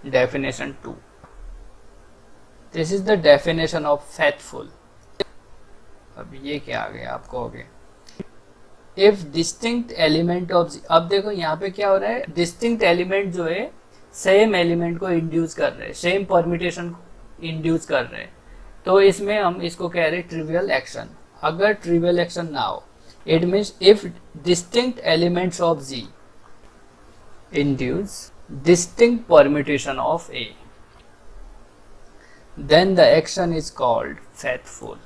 definition 2. This is the definition of faithful. अब ये क्या आ गया आप कहोगे, इफ डिस्टिंक्ट एलिमेंट ऑफ, अब देखो यहाँ पे क्या हो रहा है, डिस्टिंक्ट एलिमेंट जो है सेम एलिमेंट को इंड्यूस कर रहे हैं, सेम परम्यूटेशन को इंड्यूस कर रहे हैं, तो इसमें हम इसको कह रहे हैं ट्रिवियल एक्शन. अगर ट्रिवियल एक्शन ना हो, it means if distinct elements of G induce distinct permutation of A, then the action is called faithful.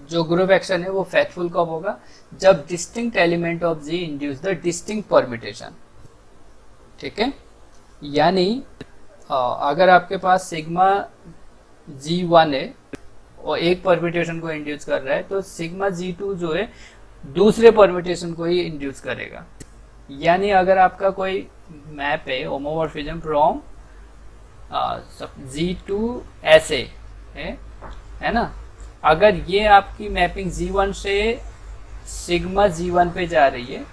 जो ग्रुप एक्शन है वो faithful कब होगा, जब distinct element of G induce the distinct permutation. ठीक है, यानी अगर आपके पास सिग्मा G1 है और एक परम्यूटेशन को इंड्यूस कर रहा है, तो सिग्मा G2 जो है दूसरे परम्यूटेशन को ही इंड्यूस करेगा. यानी अगर आपका कोई मैप है होमोमॉर्फिज्म फ्रॉम G2 ऐसे है ना, अगर ये आपकी मैपिंग G1 से सिग्मा G1 पे जा रही है,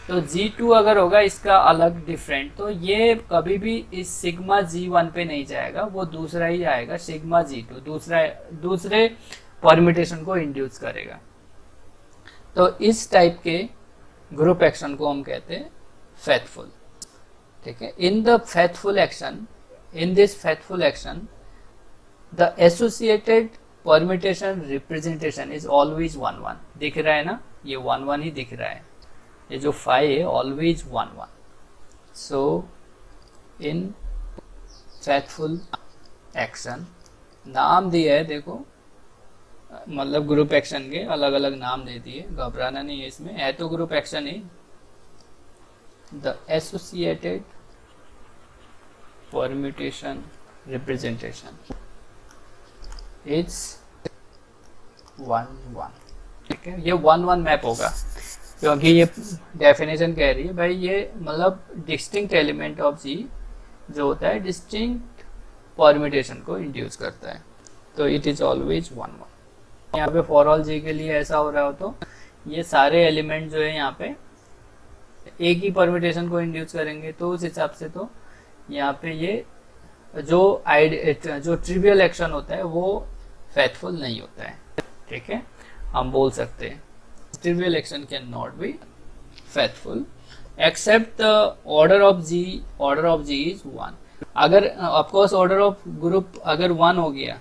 तो G2 अगर होगा इसका अलग डिफरेंट, तो ये कभी भी इस सिग्मा G1 पे नहीं जाएगा, वो दूसरा ही आएगा सिग्मा G2, दूसरे परम्यूटेशन को इंड्यूस करेगा. तो इस टाइप के ग्रुप एक्शन को हम कहते हैं faithful. ठीक है, in the faithful action, in this faithful action the associated permutation representation is always 1-1. दिख रहा है ना, ये 1-1 ही दिख रहा है, ये जो 5 है ऑलवेज 1-1. सो इन faithful एक्शन, नाम दिया है देखो, मतलब ग्रुप एक्शन के अलग अलग नाम दे दिए, घबराना नहीं है इसमें, है तो group action he. The associated permutation representation is 1-1. ठीक है, ये 1-1 मैप होगा, क्योंकि ये डेफिनेशन कह रही है भाई ये मतलब डिस्टिंक्ट एलिमेंट ऑफ जी जो होता है डिस्टिंक्ट परम्यूटेशन को इंड्यूस करता है, तो इट इज ऑलवेज 1-1. यहाँ पे फॉर ऑल जी के लिए ऐसा हो रहा हो तो ये सारे एलिमेंट जो है यहाँ पे एक ही परम्यूटेशन को इंड्यूस करेंगे, तो उस हिसाब से तो यहाँ पे ये जो ट्रिवियल एक्शन होता है वो फेथफुल नहीं होता है. ठीक है, हम बोल सकते हैं trivial action can not be faithful except the order of G is 1. अगर ऑफकोर्स ऑर्डर ऑफ ग्रुप अगर 1 हो गया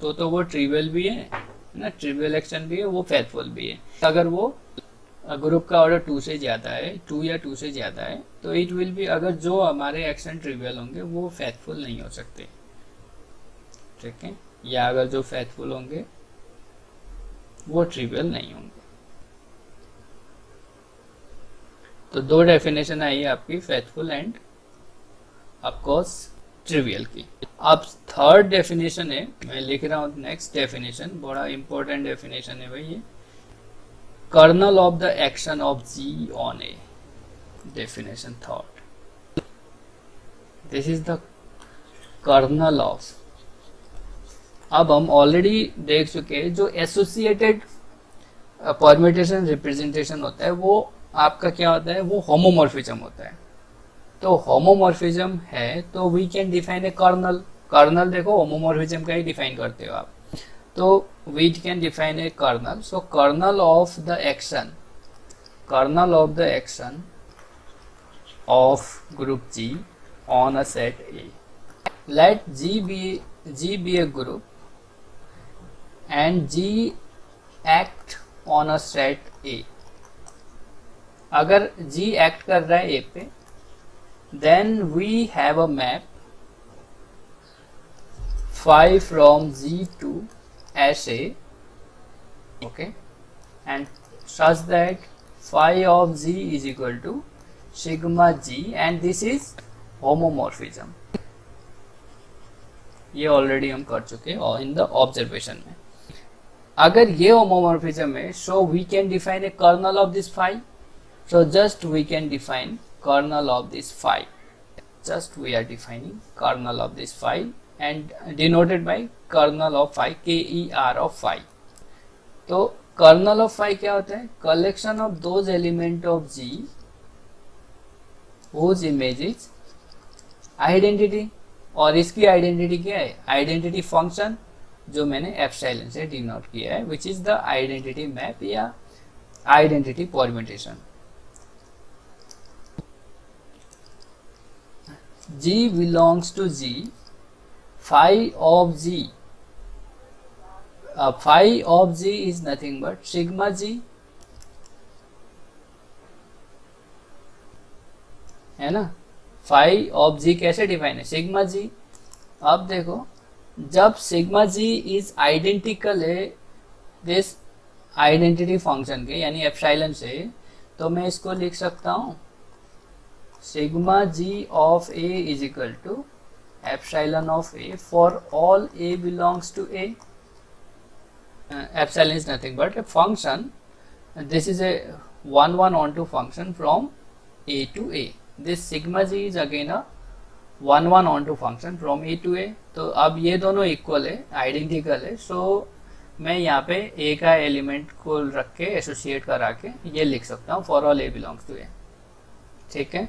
तो वो ट्रिवियल भी है ना, ट्रिवियल एक्शन भी है, वो फेथफुल भी है. अगर वो ग्रुप का ऑर्डर 2 से ज्यादा है, 2 या 2 से ज्यादा है, तो इट विल बी, अगर जो हमारे एक्शन ट्रिवियल होंगे वो फेथफुल नहीं हो सकते. ठीक है, या अगर जो फेथफुल होंगे वो ट्रिवियल नहीं होंगे. तो 2 डेफिनेशन आई है आपकी फेथफुल एंड ऑफकोर्स ट्रिवियल की. अब थर्ड डेफिनेशन है, मैं लिख रहा हूँ नेक्स्ट डेफिनेशन, बड़ा इंपॉर्टेंट डेफिनेशन है भाई ये. Kernel of the action of G on A. Definition third, this is the kernel of. अब हम ऑलरेडी देख चुके हैं जो एसोसिएटेड परम्यूटेशन रिप्रेजेंटेशन होता है वो आपका क्या होता है, वो होमोमॉर्फिज्म होता है. तो होमोमॉर्फिज्म है तो we can define a kernel. Kernel देखो होमोमॉर्फिज्म का ही डिफाइन करते हो आप, तो we can define a kernel. So kernel of the action, kernel of the action of group G on a set A. Let G be a group and G act on a set A. अगर G act कर रहा है ए पे, then we have a map phi from G to SA, okay, and such that phi of G is equal to sigma G, and this is homomorphism. ये already हम कर चुके हैं और इन द ऑब्जर्वेशन में. अगर ये होमोमॉर्फिज्म है, so we can define a kernel of this phi. So just we can define kernel of this phi. Just we are defining kernel of this phi and denoted by kernel of phi, KER of phi. तो kernel of phi क्या होता है, collection of those element of G whose image is identity और इसकी identity क्या है, identity function जो मैंने एप्सिलॉन से डिनोट किया है, which is the identity map या identity permutation. G belongs to G, phi of G, phi of G is nothing but sigma G, है ना। phi of G कैसे डिफाइन है, सिग्मा G। अब देखो जब सिग्मा G इज आइडेंटिकल है this identity function के यानी एप्सिलॉन से, तो मैं इसको लिख सकता हूं sigma G of A is equal to epsilon of A for all A belongs to A. Epsilon is nothing but a function. This is a 1 onto function from A to A. This sigma G is again a 1 onto function from A to A. तो अब ये दोनों equal है, identical है, सो मैं यहाँ पे A का एलिमेंट को रख के एसोसिएट करा के ये लिख सकता हूँ for all A belongs to A। ठीक है,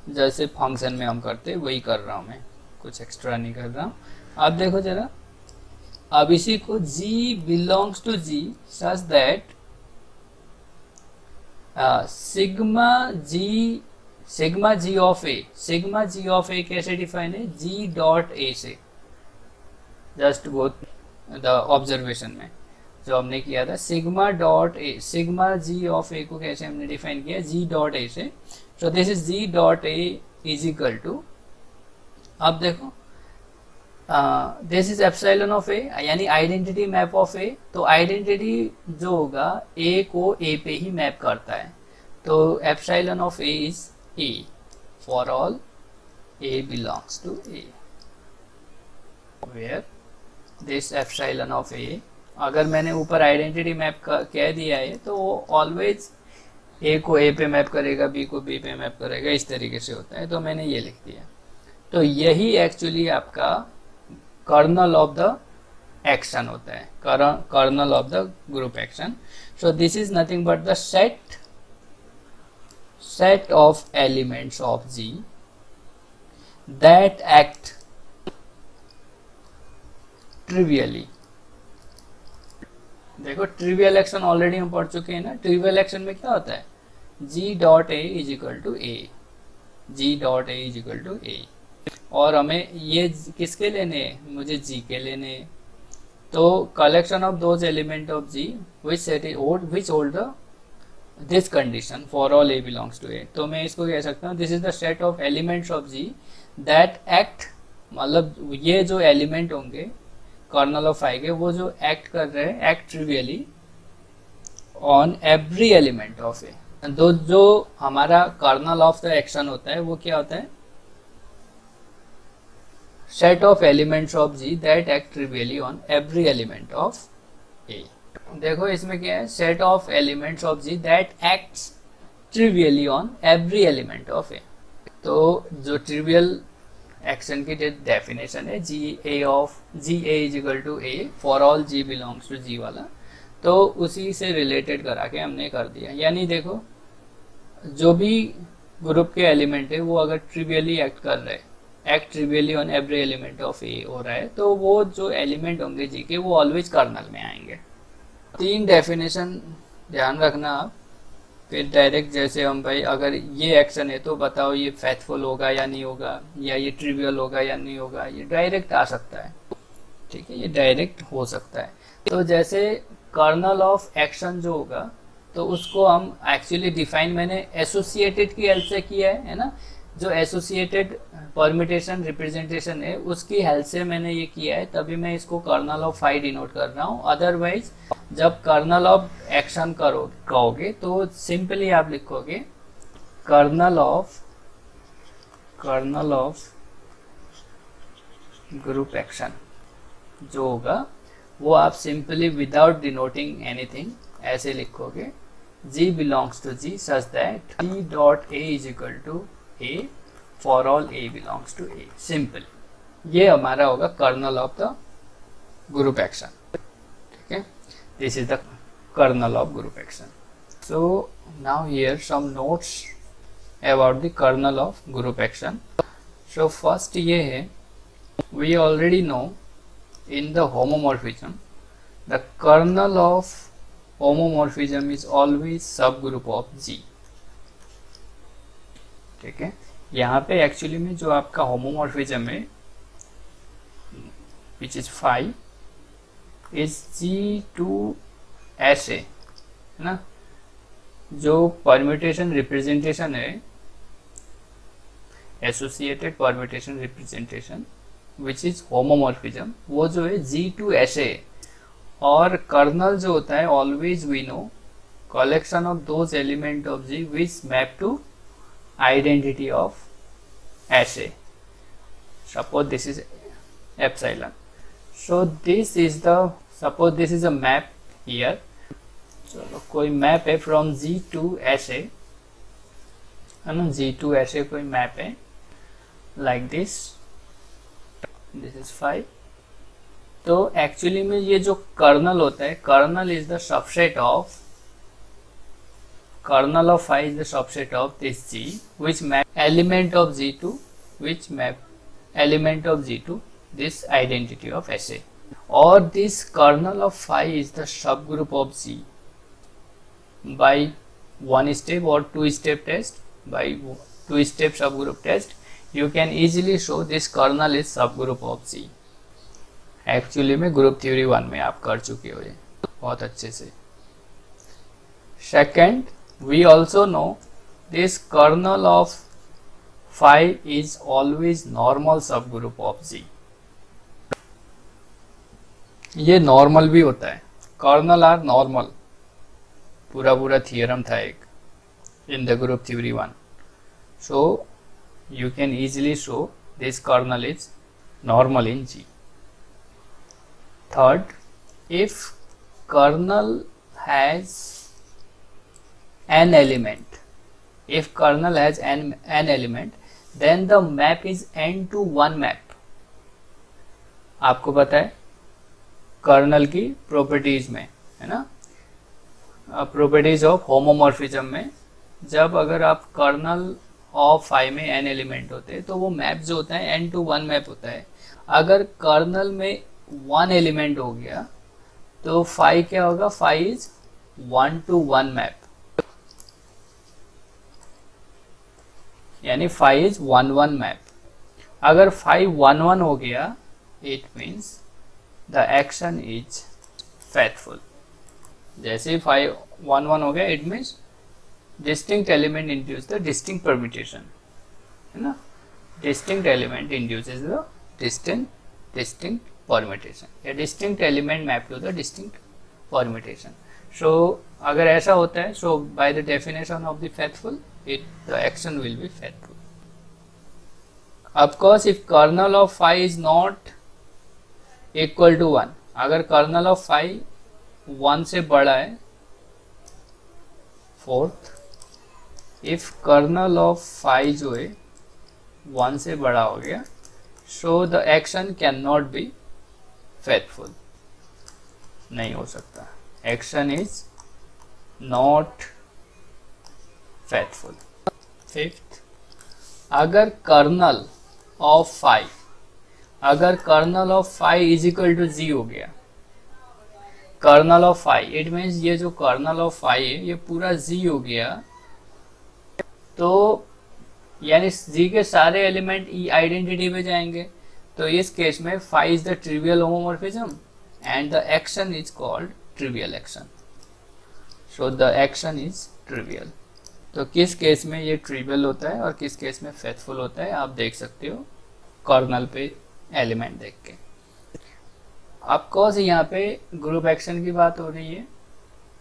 जैसे फंक्शन में हम करते वही कर रहा हूँ मैं, कुछ एक्स्ट्रा नहीं कर रहा हूँ। अब देखो जरा, अब इसी को G belongs to G such that sigma G of A, sigma G of A कैसे डिफाइन है, G डॉट A से। जस्ट गो द ऑब्जर्वेशन में जो हमने किया था sigma dot A, sigma G of A को कैसे हमने डिफाइन किया, G डॉट A से। So this is G dot A is equal to, अब देखो this is epsilon of A यानी आइडेंटिटी मैप ऑफ A, तो आइडेंटिटी जो होगा A को A पे ही मैप करता है, तो epsilon of A is A for all A belongs to A, where this epsilon of A, अगर मैंने ऊपर आइडेंटिटी मैप कह दिया है तो वो ऑलवेज A को A पे मैप करेगा, B को B पे मैप करेगा, इस तरीके से होता है, तो मैंने ये लिख दिया। तो यही एक्चुअली आपका कर्नल ऑफ द एक्शन होता है, kernel of the group action. So this is nothing but the set of elements of G that act trivially. देखो ट्रिवियल एक्शन ऑलरेडी हम पढ़ चुके हैं ना, ट्रिवियल एक्शन में क्या होता है, G dot A is equal to A, G dot A is equal to A, और हमें ये किसके लेने हैं, मुझे G के लेने हैं। तो collection of those element of G which hold the this condition for all A belongs to A, तो मैं इसको कह सकता हूँ this is the set of elements of G that act, मतलब ये जो एलिमेंट होंगे कर्नल ऑफ I के, वो जो एक्ट कर रहे हैं act trivially on every element of A। तो जो हमारा कर्नल ऑफ द एक्शन होता है वो क्या होता है, set of elements of G that act trivially on every element of A। देखो इसमें क्या है, set of elements of G that acts trivially on every element of A। तो जो ट्रिवियल एक्शन की डेफिनेशन है G A is equal to A for all G belongs to G वाला, तो उसी से रिलेटेड करा के हमने कर दिया। यानी देखो जो भी ग्रुप के एलिमेंट है वो अगर ट्रिवियली एक्ट कर रहे हैं, act trivially on every element of A हो रहा है, तो वो जो एलिमेंट होंगे G के वो ऑलवेज कर्नल में आएंगे। 3 डेफिनेशन ध्यान रखना आप, फिर डायरेक्ट जैसे हम भाई अगर ये एक्शन है तो बताओ ये फेथफुल होगा या नहीं होगा, या ये ट्रिवियल होगा या नहीं होगा, ये डायरेक्ट आ सकता है। ठीक है, ये डायरेक्ट हो सकता है। तो जैसे कर्नल ऑफ एक्शन जो होगा तो उसको हम एक्चुअली डिफाइन मैंने एसोसिएटेड की हेल्प से किया है ना, जो एसोसिएटेड परम्यूटेशन रिप्रेजेंटेशन है उसकी हेल्प से मैंने ये किया है, तभी मैं इसको कर्नल ऑफ फाई डिनोट कर रहा हूँ। अदरवाइज जब कर्नल ऑफ एक्शन कहोगे तो सिंपली आप लिखोगे कर्नल ऑफ ग्रुप एक्शन जो होगा वो आप सिंपली विदाउट डिनोटिंग एनीथिंग ऐसे लिखोगे G belongs to G such that G dot A is equal to A for all A belongs to A। Simple, ये हमारा होगा kernel of the group action. ठीक है, this is the kernel of group action. So now here some notes about the kernel of group action. So first ये है, we already know in the homomorphism the kernel of homomorphism is always subgroup of जी। ठीक है, यहाँ पे actually में जो आपका homomorphism है विच इज 5 इज G2SA है ना। जो परम्यूटेशन रिप्रेजेंटेशन है, associated permutation representation which is homomorphism, वो जो है G2SA। और कर्नल जो होता है always we know collection of those element of G which map to identity of SA. Suppose this is epsilon. So this is the, suppose this is a map here. चलो कोई map है from G to SA है ना, G to SA कोई map है like this. This is 5. तो actually में ये जो कर्नल होता है, kernel is the subset of, kernel of phi is the subset of this G which map element of G to which map element of G to this identity of SA, or this kernel of phi is the subgroup of G by one step or two step test. By two step subgroup test you can easily show this kernel is subgroup of G. Actually में group theory 1 में आप कर चुके हो ये बहुत अच्छे से। Second, we also know this kernel of phi is always normal subgroup of G. ये नॉर्मल भी होता है, कर्नल आर नॉर्मल, पूरा थियरम था एक in the group theory 1. So you can easily show this kernel is normal in G. Third, if kernel has an element, if kernel has an element then the map is n to 1 map. आपको पता है colonel की properties में है ना, properties of homomorphism में, जब अगर आप कर्नल ऑफ फाई में n एलिमेंट होते हैं तो वो मैप जो होता है n to 1 मैप होता है. अगर कर्नल में 1 एलिमेंट हो गया तो फाई क्या होगा, फाई इज 1 to 1 मैप, यानी फाई इज 1-1 मैप. अगर फाई 1-1 हो गया it means the action is faithful. जैसे फाई 1-1 हो गया it means distinct element induce the distinct permutation, है ना. Distinct element induces the distinct permutation, या distinct element map to the distinct permutation. So अगर ऐसा होता है, so by the definition of the faithful the action will be faithful. Of course, if kernel of phi is not equal to 1, अगर kernel of phi 1 से बड़ा है, fourth, if kernel of phi जो है 1 से बड़ा हो गया, so the action cannot be faithful, नहीं हो सकता, action is not faithful. Fifth, अगर कर्नल ऑफ फाई, अगर kernel of phi is equal to G हो गया, kernel of phi it means ये जो कर्नल ऑफ फाई है ये पूरा जी हो गया, तो यानी जी के सारे एलिमेंट ई आइडेंटिटी पे जाएंगे. तो इस केस में phi is the trivial homomorphism and the action is called trivial action. So the action is trivial. तो किस केस में ये ट्रिवियल होता है और किस केस में फेथफुल होता है आप देख सकते हो कर्नल पे एलिमेंट देख के. ऑफकोर्स यहाँ पे ग्रुप एक्शन की बात हो रही है,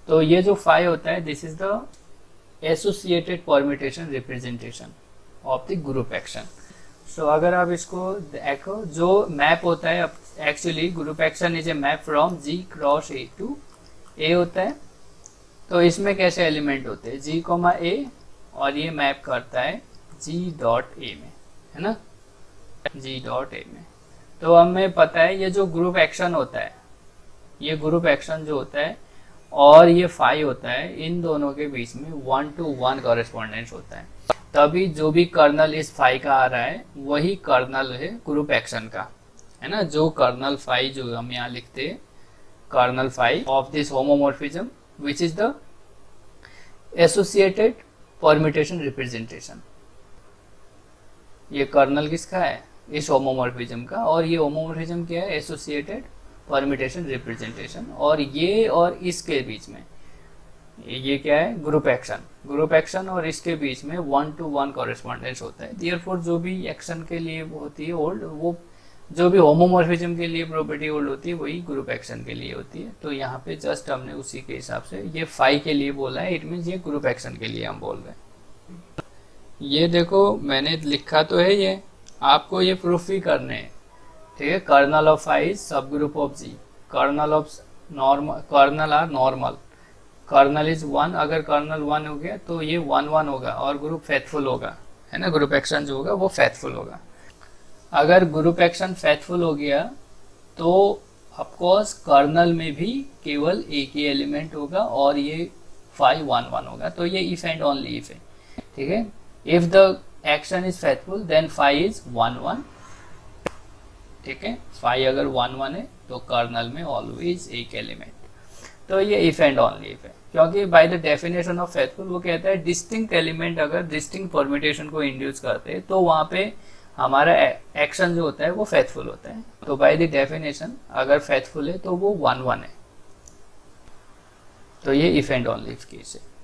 तो ये जो फाई होता है this is the associated permutation representation of the group action. So अगर आप इसको देखो, जो मैप होता है actually group action is a map from G cross A to A होता है. तो इसमें कैसे एलिमेंट होते हैं, G, A, और ये मैप करता है G.A में, है ना, G.A में. तो हमें पता है ये जो ग्रुप एक्शन होता है, ये ग्रुप एक्शन जो होता है और ये फाई होता है, इन दोनों के बीच में 1-to-1 कॉरेस्पॉन्डेंस होता है. तभी जो भी कर्नल इस फाई का आ रहा है वही कर्नल है ग्रुप एक्शन का, है ना। जो कर्नल फाई जो हम यहाँ लिखते हैं, kernel phi of this homomorphism which is the associated permutation representation. ये कर्नल किसका है? इस होमोमॉर्फिज्म का। और ये होमोमॉर्फिज्म क्या है? Associated permutation representation. और ये और इसके बीच में ये क्या है? Group action. ग्रुप एक्शन और इसके बीच में 1-to-1 कॉरेस्पॉन्डेंस होता है। देयरफॉर जो भी एक्शन के लिए होती है होल्ड, वो जो भी होमोमॉर्फिज्म के लिए प्रॉपर्टी होल्ड होती है वही ग्रुप एक्शन के लिए होती है। तो यहाँ पे जस्ट हमने उसी के हिसाब से ये फाई के लिए बोला है, इट मीन्स ये ग्रुप एक्शन के लिए हम बोल रहे हैं। ये देखो मैंने लिखा तो है, ये आपको ये प्रूफ भी करने हैं, ठीक है। Kernel of phi is subgroup of G. Kernel of normal, kernel are normal, kernel is 1। अगर कर्नल 1 हो गया तो ये 1-1 होगा और ग्रुप फेथफुल होगा, है ना। ग्रुप एक्शन जो होगा वो फेथफुल होगा। अगर ग्रुप एक्शन फेथफुल हो गया तो ऑफकोर्स कर्नल में भी केवल एक ही एलिमेंट होगा और ये फाई 1-1 होगा। तो ये इफ एंड ओनली इफ है, ठीक है। If the action is faithful then phi is 1-1, ठीक है। फाई अगर 1-1 है तो कर्नल में ऑलवेज एक एलिमेंट। तो ये इफ एंड ओनली इफ है, क्योंकि bye the definition of faithful वो कहता है डिस्टिंक्ट एलिमेंट अगर डिस्टिंक्ट परम्यूटेशन को इंड्यूस करते हैं तो वहां पे हमारा एक्शन जो होता है वो फेथफुल होता है। तो बाय द डेफिनेशन अगर फेथफुल है तो वो 1-1 है। तो ये if and only if case है।